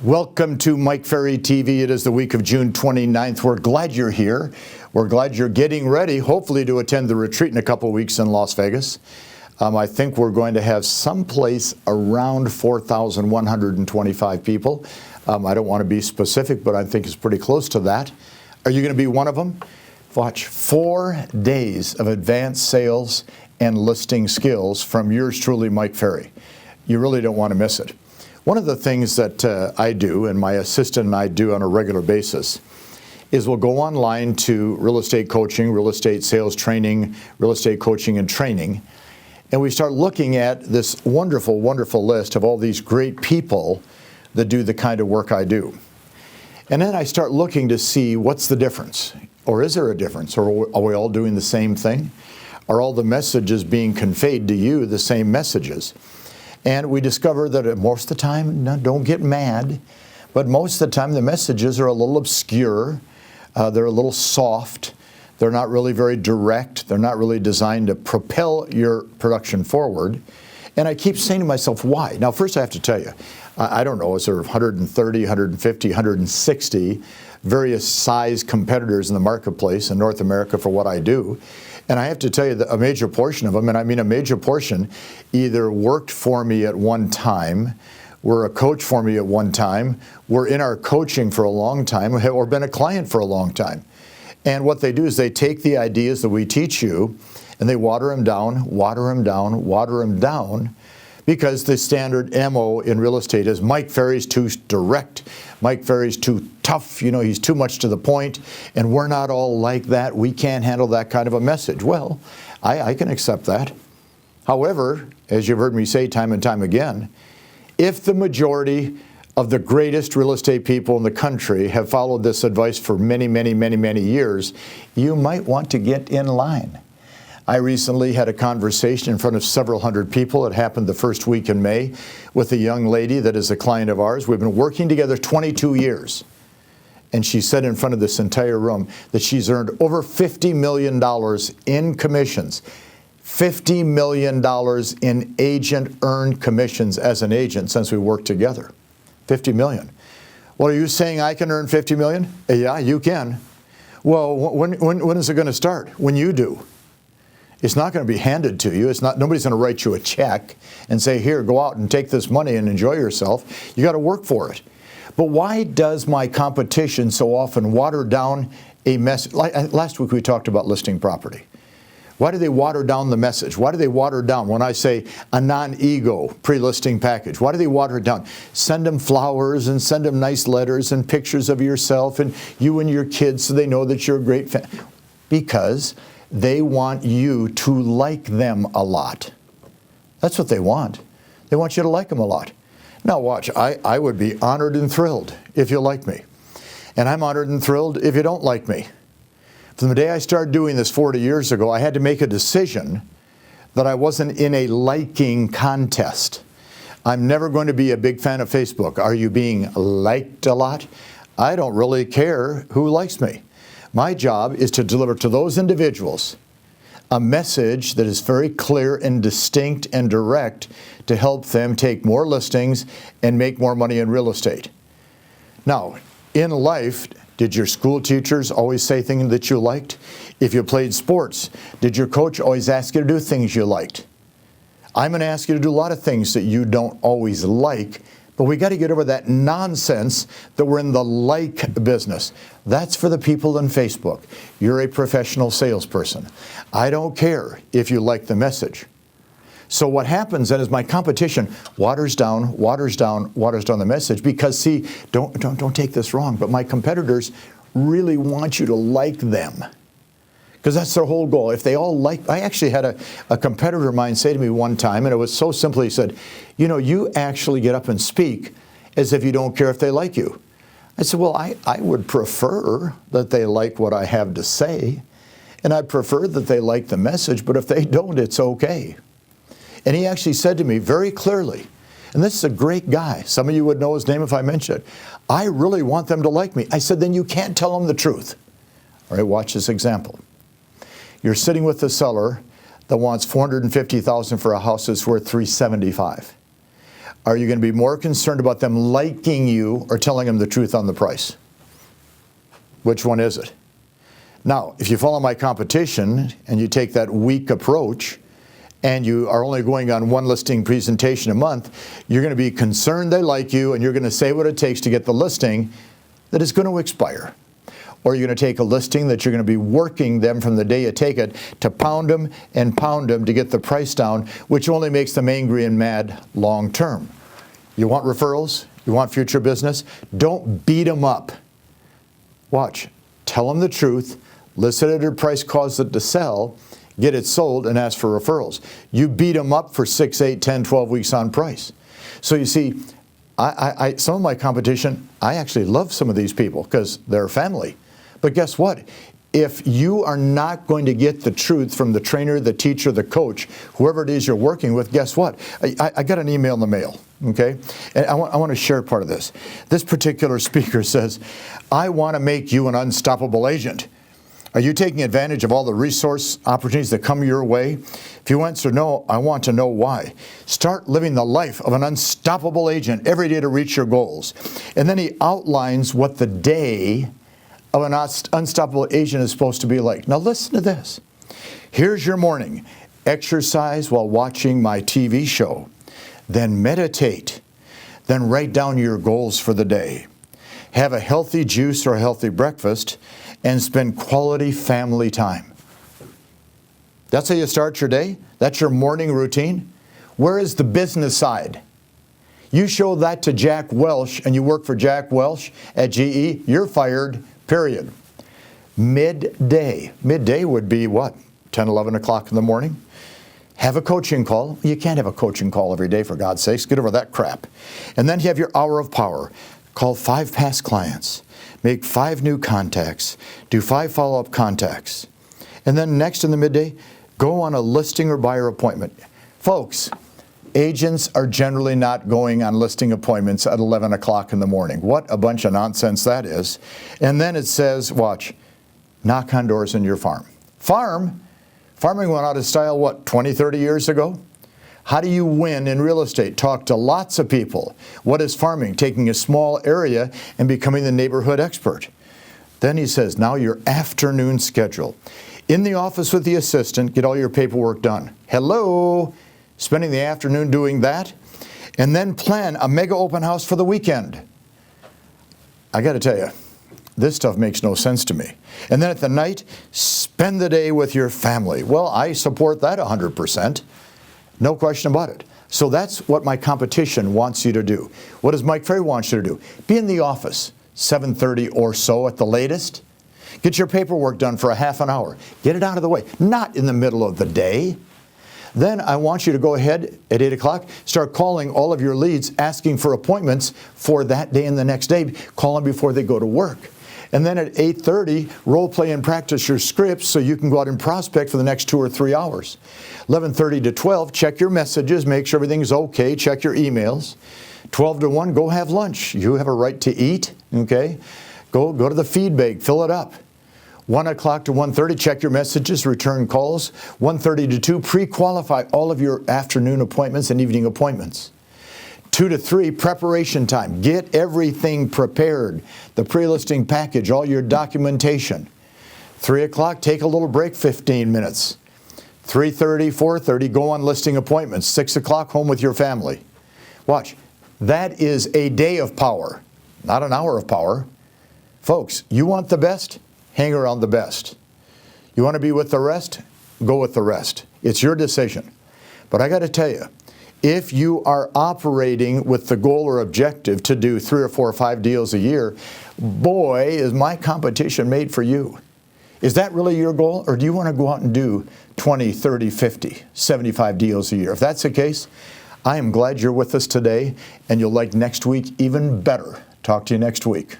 Welcome to Mike Ferry TV. It is the week of June 29th. We're glad you're here. We're glad you're getting ready, hopefully, to attend the retreat in a couple of weeks in Las Vegas. I think we're going to have someplace around 4,125 people. I don't want to be specific, but I think it's pretty close to that. Are you going to be one of them? Watch 4 days of advanced sales and listing skills from yours truly, Mike Ferry. You really don't want to miss it. One of the things that I do, and my assistant and I do on a regular basis, is we'll go online to real estate coaching, real estate sales training, real estate coaching and training, and we start looking at this wonderful, wonderful list of all these great people that do the kind of work I do. And then I start looking to see what's the difference, or is there a difference, or are we all doing the same thing? Are all the messages being conveyed to you the same messages? And we discover that most of the time, don't get mad, but most of the time the messages are a little obscure, they're a little soft, they're not really very direct, they're not really designed to propel your production forward. And I keep saying to myself, why? Now, first I have to tell you, I don't know, is there 130, 150, 160 various size competitors in the marketplace in North America for what I do. And I have to tell you that a major portion of them, and I mean a major portion, either worked for me at one time, were a coach for me at one time, were in our coaching for a long time, or been a client for a long time. And what they do is they take the ideas that we teach you and they water them down, water them down, water them down, because the standard MO in real estate is Mike Ferry's too direct, Mike Ferry's too tough, he's too much to the point, and we're not all like that. We can't handle that kind of a message. Well, I can accept that. However, as you've heard me say time and time again, if the majority of the greatest real estate people in the country have followed this advice for many, many, many, many years, you might want to get in line. I recently had a conversation in front of several hundred people. It happened the first week in May with a young lady that is a client of ours. We've been working together 22 years. And she said in front of this entire room that she's earned over $50 million in commissions. $50 million in agent-earned commissions as an agent since we worked together. $50 million. Well, are you saying I can earn $50 million? Yeah, you can. Well, when is it going to start? When you do. It's not going to be handed to you. Nobody's going to write you a check and say, here, go out and take this money and enjoy yourself. You got to work for it. But why does my competition so often water down a message? Last week we talked about listing property. Why do they water down the message? Why do they water down when I say a non-ego pre-listing package? Why do they water it down? Send them flowers and send them nice letters and pictures of yourself and you and your kids so they know that you're a great fan. Because they want you to like them a lot. That's what they want. They want you to like them a lot. Now watch, I would be honored and thrilled if you like me. And I'm honored and thrilled if you don't like me. From the day I started doing this 40 years ago, I had to make a decision that I wasn't in a liking contest. I'm never going to be a big fan of Facebook. Are you being liked a lot? I don't really care who likes me. My job is to deliver to those individuals a message that is very clear and distinct and direct to help them take more listings and make more money in real estate. Now, in life, did your school teachers always say things that you liked? If you played sports, did your coach always ask you to do things you liked? I'm going to ask you to do a lot of things that you don't always like, but we got to get over that nonsense that we're in the like business. That's for the people in Facebook. You're a professional salesperson. I don't care if you like the message. So what happens then is my competition waters down the message because, see, don't take this wrong, but my competitors really want you to like them. Because that's their whole goal. If they all like, I actually had a competitor of mine say to me one time, and it was so simple, he said, you actually get up and speak as if you don't care if they like you. I said, well, I would prefer that they like what I have to say, and I'd prefer that they like the message, but if they don't, it's okay. And he actually said to me very clearly, and this is a great guy, some of you would know his name if I mentioned it, I really want them to like me. I said, then you can't tell them the truth. All right, watch this example. You're sitting with the seller that wants $450,000 for a house that's worth $375,000. Are you going to be more concerned about them liking you or telling them the truth on the price? Which one is it? Now, if you follow my competition and you take that weak approach and you are only going on one listing presentation a month, you're going to be concerned they like you and you're going to say what it takes to get the listing that is going to expire. Or you're going to take a listing that you're going to be working them from the day you take it to pound them to get the price down, which only makes them angry and mad long term. You want referrals? You want future business? Don't beat them up. Watch. Tell them the truth. List it at a price cause it to sell. Get it sold and ask for referrals. You beat them up for 6, 8, 10, 12 weeks on price. So you see, some of my competition, I actually love some of these people because they're family. But guess what? If you are not going to get the truth from the trainer, the teacher, the coach, whoever it is you're working with, guess what? I got an email in the mail, okay? And I want to share part of this. This particular speaker says, I want to make you an unstoppable agent. Are you taking advantage of all the resource opportunities that come your way? If you answer no, I want to know why. Start living the life of an unstoppable agent every day to reach your goals. And then he outlines what the day of an unstoppable agent is supposed to be like. Now listen to this. Here's your morning. Exercise while watching my TV show. Then meditate. Then write down your goals for the day. Have a healthy juice or a healthy breakfast and spend quality family time. That's how you start your day? That's your morning routine? Where is the business side? You show that to Jack Welch and you work for Jack Welch at GE, you're fired. Period. Midday. Midday would be what? 10, 11 o'clock in the morning? Have a coaching call. You can't have a coaching call every day, for God's sakes. Get over that crap. And then you have your hour of power. Call 5 past clients. Make 5 new contacts. Do 5 follow-up contacts. And then next in the midday, go on a listing or buyer appointment. Folks, agents are generally not going on listing appointments at 11 o'clock in the morning. What a bunch of nonsense that is. And then it says, watch, knock on doors in your farm. Farming went out of style, what, 20, 30 years ago? How do you win in real estate? Talk to lots of people. What is farming? Taking a small area and becoming the neighborhood expert. Then he says, now your afternoon schedule. In the office with the assistant, get all your paperwork done. Hello? Spending the afternoon doing that, and then plan a mega open house for the weekend. I got to tell you, this stuff makes no sense to me. And then at the night, spend the day with your family. Well, I support that 100%. No question about it. So that's what my competition wants you to do. What does Mike Ferry want you to do? Be in the office, 7:30 or so at the latest. Get your paperwork done for a half an hour. Get it out of the way, not in the middle of the day. Then I want you to go ahead at 8 o'clock, start calling all of your leads, asking for appointments for that day and the next day. Call them before they go to work. And then at 8:30, role play and practice your scripts so you can go out and prospect for the next 2 or 3 hours. 11:30 to 12, check your messages, make sure everything's okay, check your emails. 12 to 1, go have lunch. You have a right to eat, okay? Go to the feed bag, fill it up. 1 o'clock to 1:30, check your messages, return calls. 1:30 to 2, pre-qualify all of your afternoon appointments and evening appointments. 2 to 3, preparation time. Get everything prepared. The pre-listing package, all your documentation. 3 o'clock, take a little break, 15 minutes. 3:30, 4:30, go on listing appointments. 6 o'clock, home with your family. Watch, that is a day of power, not an hour of power. Folks, you want the best? Hang around the best. You want to be with the rest? Go with the rest. It's your decision. But I got to tell you, if you are operating with the goal or objective to do 3 or 4 or 5 deals a year, boy, is my competition made for you. Is that really your goal? Or do you want to go out and do 20, 30, 50, 75 deals a year? If that's the case, I am glad you're with us today, and you'll like next week even better. Talk to you next week.